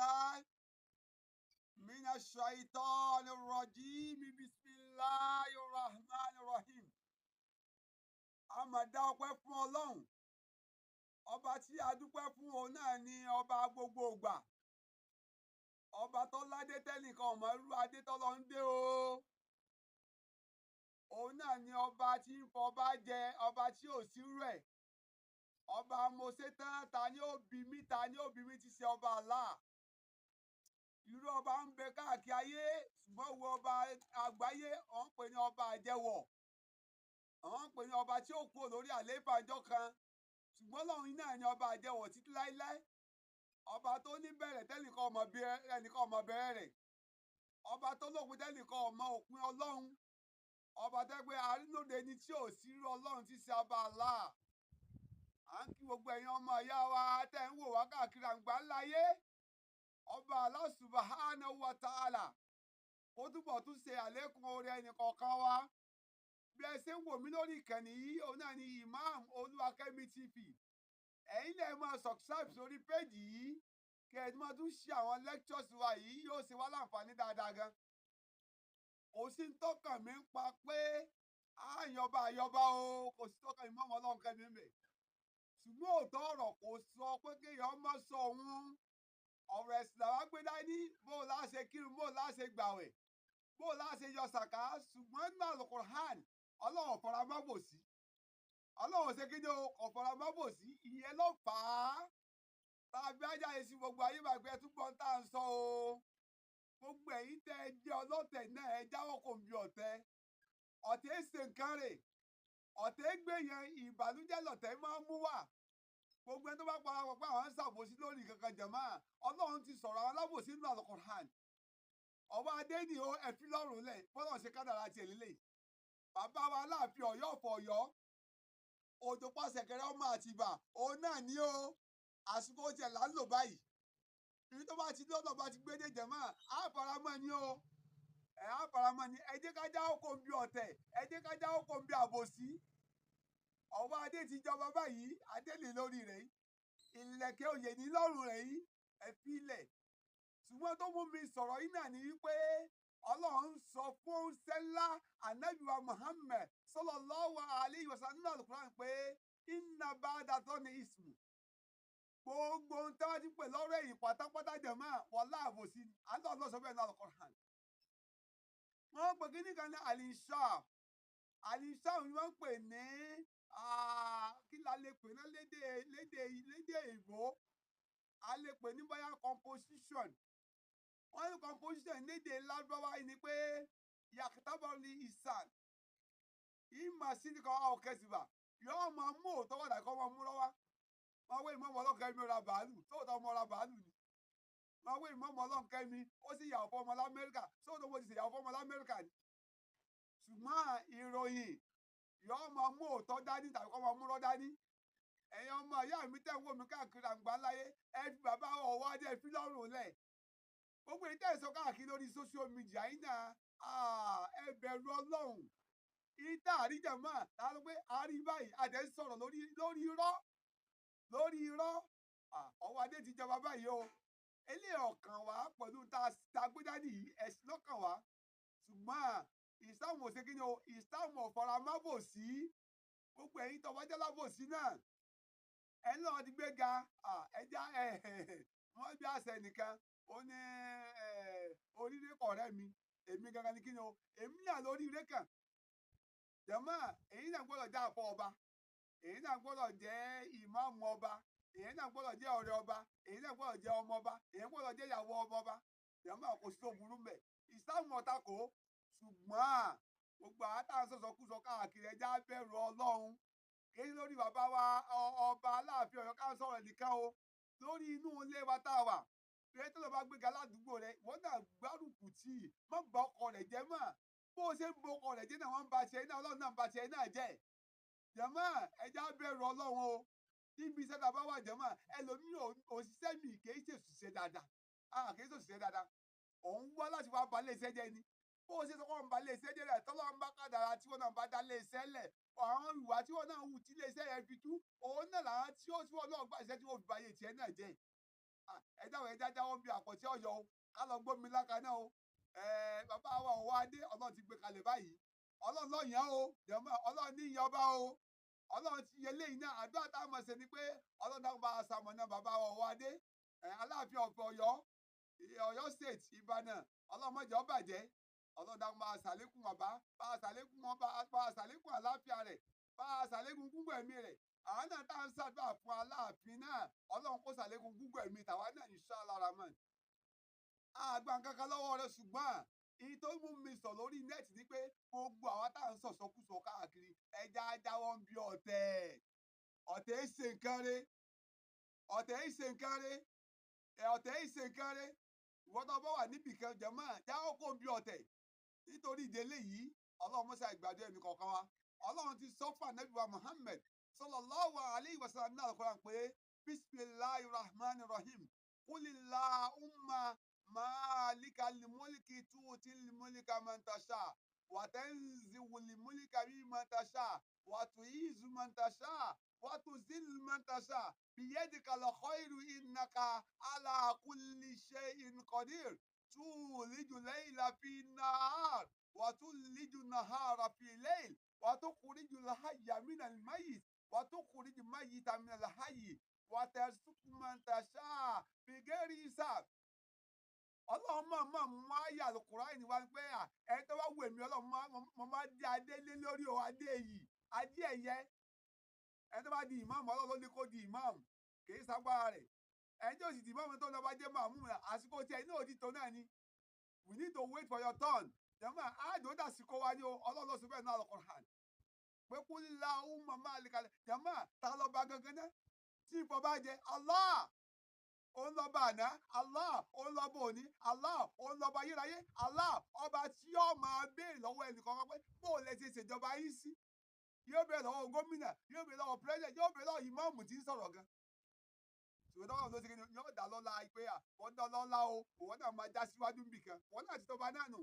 بالله من الشيطان الرجيم بسم الله الرحمن الرحيم. A máa dá ọpẹ́ fún Ọlọ́run. Ọba tí a dúpẹ́ fún òun náà ni ọba gbogbo ìgbà. Ọba tó ládé tẹ́nìkan ò mọ̀ irú adé tọ́lọ́ ń dé o. Òun náà ni ọba tí ń fọba jẹ, ọba tí ò sírú ẹ̀. Ọba mo ṣe tán, ta ni ó bí mi, ta ni ó bí mi ti ṣe ọba Allah. Irú ọba ń bẹ káàkiri ayé, ṣùgbọ́n wo ọba àgbáyé, wọ́n ń pè ní ọba àjẹwọ̀. Wọ́n ń pè ní ọba tí ó kúrò lórí àlééfà ọjọ́ kan. Ṣùgbọ́n lọ́run náà ni ọba àjẹwọ̀ títí láíláí. Ọba tó ní bẹ̀rẹ̀ tẹ́nìkan ọmọ bẹ̀rẹ̀ rẹ̀. Ọba tó lópin tẹ́nìkan ọmọ òpin Ọlọ́run. Ọba tẹ́gbẹ́ arínúde ni tí ò sí irú Ọlọ́run tí ṣe ọba Allah. À ń kí gbogbo ẹ̀yin ọmọ ìyá wa tẹ́ ń wò wá káàkiri àgbáńláyé. Ọba Allah subhanahu wa ta'ala kó túbọ̀ tún ṣe àlékún oore ẹnì kọ̀ọ̀kan wa. Bí ẹ ṣe ń wò mí lórí ìkànnì yìí, òun náà ni Imam Olúwakẹ́mi TV. Ẹ̀yin lè máa subscribe sórí péjì yìí kí ẹ máa tún ṣe àwọn lectures wa yìí, yóò ṣe wá láǹfààní dáadáa gan. Kò sí ń tọ́kàn mi ń pa pé àyọba o, kò sí tọ́kàn mi mọ́mọ́ Ọlọ́run kẹ́mi ń bẹ̀. Ṣùgbọ́n òótọ́ ọ̀rọ̀ kò sọ pé kéèyàn má sọ òun. Ọ̀rọ̀ ẹ̀sìn làwọn gbé dání, bó o láṣẹ kírun, bó o láṣẹ gbàwẹ̀, bó o láṣẹ yọ sàká. Ṣùgbọ́n nínú Al-Qur'an, Ọlọ́run fara má bò sí. Ọlọ́run ṣe kíni o, ọ̀fọ̀rọ̀ má bò sí. Ìyẹn ló fà á. Tàbí ajáde sí gbogbo ayé máa gbé túbọ̀ tá à ń sọ o. Gbogbo ẹ̀yin tẹ́ ẹ jẹ́ ọlọ́tẹ̀ náà, ẹ jáwọ́ kò ń bí ọ̀tẹ̀. Ọ̀tẹ̀ ṣe nǹkan rẹ̀. Ọ̀tẹ̀ gbé yẹn ìbànújẹ́ lọ̀tẹ̀ máa ń mú wá. Gbogbo ẹni tó bá parapọ̀ pé àwọn ń ṣàbòsí lórí kankan jàmá, Ọlọ́run ti sọ̀rọ̀ àwọn alábòsí nínú Al-Qur'an. Owoade ni o ẹ fi lọ́rùn lẹ̀, bọ́lá ṣe kádàrá tiẹ̀ lélẹ̀. Bàbá wa Aláàfin Ọ̀yọ́ ọ̀fọ̀ Ọ̀yọ́. Òjò pàṣẹkẹrẹ ọmọ Àtìbà, òun náà ni o. Àsìkò tiẹ̀ là ń lò báyìí. Ibi tó bá ti dé ọ̀nà bá ti gbé dé jàmá, á faramọ́ ni o. Á faramọ́ ni. Ẹ jẹ́ ká jáwọ́ kò ń bí ọ̀tẹ̀. Ẹ jẹ́ ká jáwọ́ kò ń bí àbòsí. Owoade ti jọba báyìí, adé lè lórí rẹ̀ yìí. Ìlẹ̀kẹ̀ oyè ní lọ́rùn rẹ̀ yìí, ẹ fi ilẹ̀. Ṣùgbọ́n tó mú mi sọ̀rọ̀ yìí náà ni wípé Ọlọ́run sọ fún sẹ́lá Ànábì wa Muhammad sallallahu alayhi wa sallam nínú Al-Qur'an pé inna ba'da dhanni ismu. Gbogbo ohun tí wọ́n ti pè lọ́rọ̀ èyí pátápátá jàmá wallahi àbòsí ni. Allah ló sọ bẹ́ẹ̀ nínú Al-Qur'an. Wọ́n pè kí nìkan ní al-inshaf. Al-inshaf ni wọ́n pè ní kí la lè pè ní lédè ìbò. A lè pè ní bóyá composition. Wọ́n ní composition lédè Lárúbáwá ni pé yàtọ̀ ní ìsàn. Ìmọ̀ sí ni kan ọ̀kẹ́sìbà. Yóò máa mú òótọ́ wà láì kọ́ máa mú lọ́wọ́. Wọ́n wé ìmọ̀mọ́ ọlọ́kẹ́ mi ra bàálù, tóòtọ́ ọmọ ra bàálù ni. Wọ́n wé ìmọ̀mọ́ ọlọ́kẹ́ mi, ó sì yàwó fọmọ l'Amẹ́ríkà, sóòtọ́ mo ti ṣèyàwó fọmọ l'Amẹ́ríkà ni. Ṣùgbọ́n ìròyìn yóò máa mú òótọ́ dání tàbí kọ́ máa mú rọ́ dání. Ẹ̀yin ọmọ ìyá mi tẹ́ ń wò mí káàkiri àgbáláyé, ẹ fi bàbá Owoade ẹ fi lọ́rùn lẹ̀. Gbogbo èyí tẹ́ ẹ sọ káàkiri lórí social media yìí náà, ẹ bẹ̀rù Ọlọ́run. Ìta àríjàmá, ta ló pé àárí báyìí, àdé ń sọ̀rọ̀ lórí irọ́. Lórí irọ́, Owoade ti jọba báyìí o. Eléyìí ọ̀kan wá pẹ̀lú ta gbé dání yìí, ẹ̀sìn lọ́kàn wá. Ṣùgbọ́n ìsìlámù ò ṣe kí ni o, ìsìlámù ò fara má bò sí. Gbogbo ẹ̀yin tó wájá lábòsí náà. Ẹni náà ti gbé ga, ẹja wọ́n bí àṣẹ nìkan. Ó ní oríire kọ̀ọ̀rẹ́ mi. Èmi gangan ni kí ni o, èmi náà lóríire kàn. Jàmá, èyí náà gbọ́dọ̀ jẹ́ àfọ ọba. Èyí náà gbọ́dọ̀ jẹ́ ìmáàmù ọba. Èyí náà gbọ́dọ̀ jẹ́ ọ̀rẹ́ ọba. Èyí náà gbọ́dọ̀ jẹ́ ọmọ ọba. Èyí gbọ́dọ̀ jẹ́ ìyàwó ọba. Jàmá, kò sí tó burú mbẹ̀. Ìsìlámù ò takò. Ṣùgbọ́n gbogbo àtàwọn sọ̀sọ̀kúsọ káàkiri ẹja bẹ̀rù Ọlọ́run. Kì í lórí bàbá wa ọba Aláàfin Ọ̀yọ́ ká sọ̀rọ̀ nìkan o. Lórí inú ilé wa tá a wà. Pé tó lọ bá gbéga ládùúgbò rẹ̀, wọ́n náà gbárùkù tì í. Má bà ọkọ rẹ̀ jẹ́ mọ́. Bó ṣe ń bo ọkọ rẹ̀ jẹ́ náà wọ́n ń ba tiẹ̀ náà, Ọlọ́run náà ń ba tiẹ̀ náà jẹ́. Jàmá, ẹja bẹ̀rù Ọlọ́run o. Níbi iṣẹ́ tá a bá wà jàmá, ẹlòmíì òṣìṣẹ́ mi kì í ṣe òṣìṣẹ́ dáadáa. Kì í ṣe òṣìṣẹ́ dáadáa. Òun wá láti wá balẹ̀ iṣẹ́ jẹ́ ni. Bó ṣe sọ wọ́n ń balẹ̀ iṣẹ́ jẹ́ rẹ̀, tọ́lọ́run bá kádàrá tí wọ́n náà bá dá lé iṣẹ́ lẹ̀. Àwọn ìwà tí wọ́n náà hù tí ilé iṣẹ́ yẹn fi tú, òun náà làwọn tí wọ́n náà gbà iṣẹ́ tí wọ́n fi báyé tiẹ̀ náà jẹ́. ẹja jáwọ́ bí àpọ̀tí ọ̀yọ́ o ká lọ gbómi láka náà o bàbá wa Owoade Ọlọ́run ti gbé kalẹ̀ báyìí Ọlọ́run lọ́yàn o Ọlọ́run ní ìyàn ọba o Ọlọ́run ti yẹ léyìn náà àdúrà tá a mọ̀ ṣe ni pé Ọlọ́run dáhùn bá a sàmọ̀nà bàbá wa Owoade Aláàfin ọ̀fẹ́ Ọ̀yọ́ state Ìbàdàn Ọlọ́run má jẹ́ ó bàjẹ́ Ọlọ́run dáhùn bá a ṣàlékún bàbá bá a ṣàlékún wọn bá a ṣàlékún àlàáfíà rẹ̀ bá a ṣàlékún gúngbọ̀ ẹ̀mí rẹ̀ àwọn náà tá à ń ṣàdúrà fún Aláàfin náà Ọlọ́run kó ṣàlékún gúngbọ̀ ẹ̀mí tàwa náà inshallah rahman àgbà kankan lọ́wọ́ rẹ̀ ṣùgbọ́n èyí tó mú mi sọ lórí nẹ́ẹ̀tì ni pé gbogbo àwa tá à ń sọ̀sọ́kùsọ káàkiri ẹja jáwọ́ ń bí ọ̀tẹ̀ ṣe nǹkan rẹ̀ ìwọ́n tó bá wà níbì kan jẹ̀mọ́ jáwọ́ kó ń bí ọ̀tẹ̀ nítorí ìdílé yìí Ọlọ́run mọ́sá ìgbàdo ẹ̀mí kọ̀ọ̀kan wa Ọlọ́run ti sọ fún Ànábì wa Muhammad sallallahu alayhi wa sallam náà Al-Qur'an pé bismillahir rahmanir rahim qulillahumma malikal mulki tu'til mulka man tasha wa tanzi'ul mulka mimman tasha wa tu'izzu man tasha wa tuzillu man tasha biyadikal khayru innaka ala kulli shay'in qadir tulijul layla fin nahar wa tulijul nahara fil layl wa tukhrijul hayya minal mayyit wa tukhrijul mayyita minal hayy wa tarzuqu man tasha bighairi hisab Ọlọ́run máa mú àyà Al-Qur'ani wá pé ẹni tó bá wù mí Ọlọ́run mo máa dé adé lé lórí o adé yìí adé ẹ̀yẹ ẹni tó bá di ìmáàmù Ọlọ́run ló ní kó di ìmáàmù kì í sagbára rẹ̀ ẹni tí ó sì di ìmáàmù tó lọ bá jẹ́ màmú àsìkò tí ẹni náà di tó náà ni we need to wait for your turn jẹ́mọ́ àádọ́ dàsìkò wa ni o Ọlọ́run ló sọ bẹ́ẹ̀ náà Al-Qur'an pé qulillahumma malikal jẹ́mọ́ ta ló bá gangan náà tí ìfọ̀ bá jẹ Allah òun lọ́ba àná Allah òun lọ́ba òní Allah òun lọ́ba ayérayé Allah ọba tí yóò máa béèrè lọ́wọ́ ẹnìkan kan pé bó o lè ṣe ṣèjọba yín sí yóò béèrè lọ́wọ́ gómìnà yóò béèrè lọ́wọ́ president yóò béèrè lọ́wọ́ ìmáàmù tí ń sọ̀rọ̀ gan ṣùgbọ́n tọ́wọ́ ló ṣe kí ni yóò dá lọ́la pé wọ́n dán lọ́la o òun náà máa já síwájú níbì kan wọ́n náà ti tọ́ba náà nù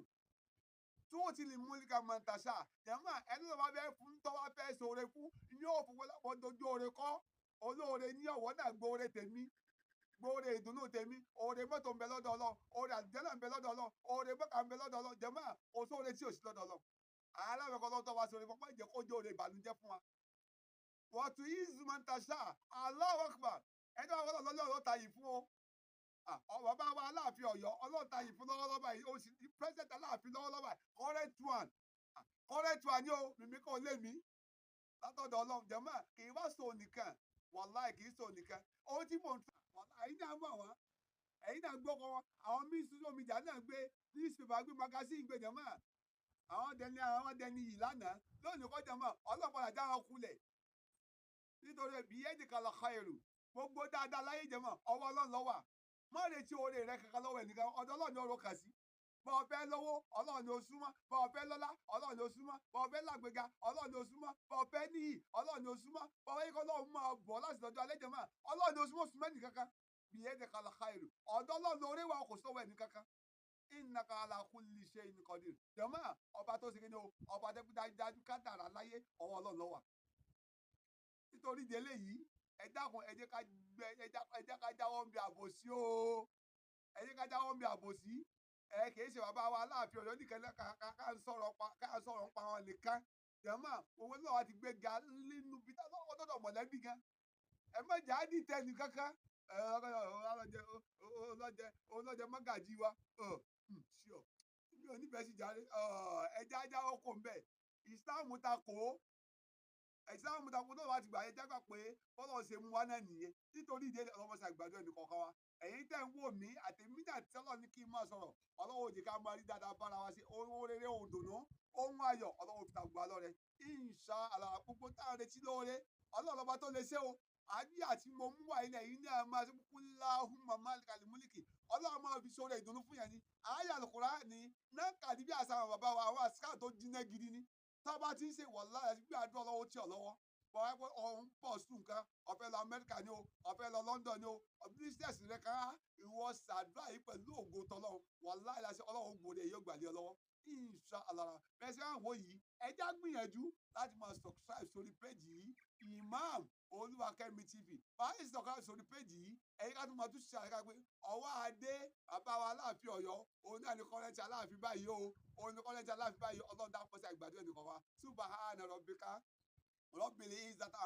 tó ti lè mú nígbà mọ̀ntàṣà jẹ́mọ́ ẹni tó bá fẹ́ fún tó bá fẹ́ sóore fún yóò fún wọn lápò dojú oore kọ́ olóore ní ọ̀wọ́ náà gbóore tèmi gbóore ìdùnnú tèmi oore mọ́tò ń bẹ lọ́dọ̀ Ọlọ́run oore àdìjẹ́lẹ̀ ń bẹ lọ́dọ̀ Ọlọ́run oore mọ́kà ń bẹ lọ́dọ̀ Ọlọ́run jẹ́mọ́ òṣòre tí ò sí lọ́dọ̀ Ọlọ́run alábẹ̀kọ́ lọ́tọ̀ wá sóore fún pẹ́ẹ́jẹ́ kó jẹ́ oore ìbànújẹ́ fún wa. wọ́n tún yí zumantasha Allahu Akbar ẹni tó wà lọ́dọ̀ Ọlọ́run ta yìí fún o bàbá wa Aláàfin Ọ̀yọ́ Ọlọ́run ta yìí fún lọ́wọ́lọ́wọ́ yìí ó sì ní president Aláàfin lọ́wọ́lọ́wọ́ yìí current one ni o mímí kò lé mi látọ̀dọ̀ Ọlọ́run jẹ́mọ́ kì í wá sọ nìkan wàláì kì í sọ nìkan ohun tí mò ń tà ẹ̀yin náà mọ̀ wọ́n ẹ̀yin náà gbọ́ kọ́ wọn àwọn míín social media náà gbé newspaper gbé magazine gbé jẹ́mọ́ àwọn dẹni yìí lánàá lónìí kọjá mọ́ ọlọ́pàá dá wọn kulẹ̀ nítorí bí yadikal khairu gbogbo dáadáa láyé jẹ́mọ́ ọwọ́ Ọlọ́run ló wà má retí oore rẹ kankan lọ́wọ́ ẹnìkan ọ̀dọ̀ Ọlọ́run ni ọ̀rọ̀ kà sí bọ́ ọ fẹ́ lówó Ọlọ́run ni ó súnmọ́ bọ́ ọ fẹ́ lọ́lá Ọlọ́run ni ó súnmọ́ bọ́ ọ fẹ́ lágbèga Ọlọ́run ni ó súnmọ́ bọ́ ọ fẹ́ níyì Ọlọ́run ni ó súnmọ́ bọ́ ọ fẹ́ kọ́ Ọlọ́run máa bọ̀ láti lọ́jọ́ alẹ́ jẹ́mọ́ Ọlọ́run ni ó súnmọ́ súnmọ́ ẹnì kankan bí yadikal khairu ọ̀dọ̀ Ọlọ́run lórí wa kò sọ́wọ́ ẹnì kankan innaka ala kulli shay'in qadir jẹ́mọ́ ọba tó ṣe kí ni o ọba tó dájú kádàrá láyé ọwọ́ Ọlọ́run ló wà nítorí ìdílé yìí ẹ dákun ẹ jẹ́ ká jáwọ́ ń bí àbòsí o ẹ jẹ́ ká jáwọ́ ń bí àbòsí kìí ṣe bàbá wa Aláàfin Ọ̀yọ́ nìkan ká ń sọ̀rọ̀ ń pa wọn nìkan jẹ́mọ́ owó náà wá ti gbé ga nínú bí ọdọ́dọ̀ mọ̀lẹ́bí gan ẹ má jà á dì tẹ́ni kankan ọlọ́jẹ mọ́gàjì wa ṣíọ mi ò nífẹ̀ẹ́ sí jàre ẹja jáwọ́ kò ń bẹ̀ ìsìláàmù takò náà wá ti gbà yẹn jágbà pé bọ́lá ṣe mú wa náà nìyẹn nítorí ìdílé ọlọ́mọṣẹ́ àgbàdo ẹnì kọ̀ọ̀kan wa ẹ̀yin tẹ́ ń wò mí àtẹ̀mí náà tẹ́lọ̀ ní kí n máa sọ̀rọ̀ ọlọ́wọ́ òjì ká máa rí dáadáa bára wa ṣe ohun rere ohun dùnú ohun ayọ̀ ọlọ́wọ́ fi tàgbà lọ́rẹ insha Allah gbogbo táwọn retí lóore ọlọ́ọ̀lọ́ba tó lè ṣe o àbí àti mo mú wà ilẹ̀ yìí ní àmà ṣe kúkú láhùnmá máàlìkàlì múlìkì ọlọ́run máa fi sóore ìdùnnú fún yẹn ni àyà Al-Qur'ani náà kàdí bí àṣà àwọn bàbá wa àwọn àṣà tó jiná gidi ni tọ́ba ti ń ṣe wọ̀lá ẹ̀ gbé àdúrà lọ́wọ́ tí ọ̀ lọ́wọ́ bọ́ọ̀ pé ọ̀hún pọ̀ sùn nǹkan ọ̀fẹ́ lọ Amẹ́ríkà ni o ọ̀fẹ́ lọ London ni o business rẹ kankan ìwọ ṣàdúrà yìí pẹ̀lú ògo tọ́lọ́run wàláhì láṣẹ Ọlọ́run gbòde yóò gbàlẹ́ ọ lọ́wọ́ inshallah bẹ́ẹ̀ sí àwọn yìí ẹjá gbìyànjú láti máa subscribe sórí péjì yìí Imam Olúwakẹ́mi TV báyìí subscribe sórí péjì yìí ẹ̀yin ká tún máa tún ṣe àríkà pé Ọwọ́adé bàbá wa Aláàfin Ọ̀yọ́ òun náà ní kọ́lẹ́tì Aláàfin báyìí o òun ní kọ́lẹ́tì Aláàfin báyìí Ọlọ́run dápọ̀ sí àgbàdo ẹnìkan wa subhana rabbika rabbil izzati